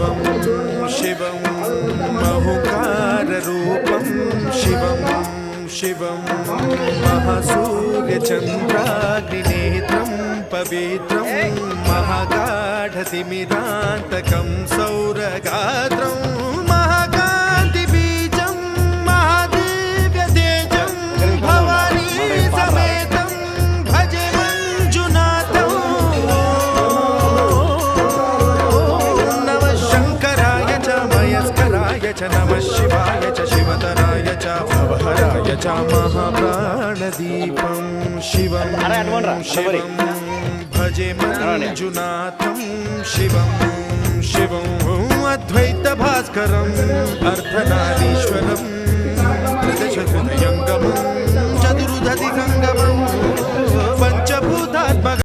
शिवं शिवं महुकाररूपं शिवं शिवं महासूर्यचन्द्राग्निनेत्रं पवित्रं महागाढतिमिरान्तकं सौरगात्रं महाकान्तिबीजं महादिव्यतेजं भवानी समेतं भजे मञ्जुनाथं नमः शङ्कराय च मयस्कराय च नमः शिवाय च शिवतराय च भवहराय च महाप्राणदीपं शिवं शिवं भजे मञ्जुनाथं शिवं शिवं अद्वैतभास्करम् अर्धनारीश्वरं प्रदशहृदयङ्गमं चतुर्दधिगङ्गं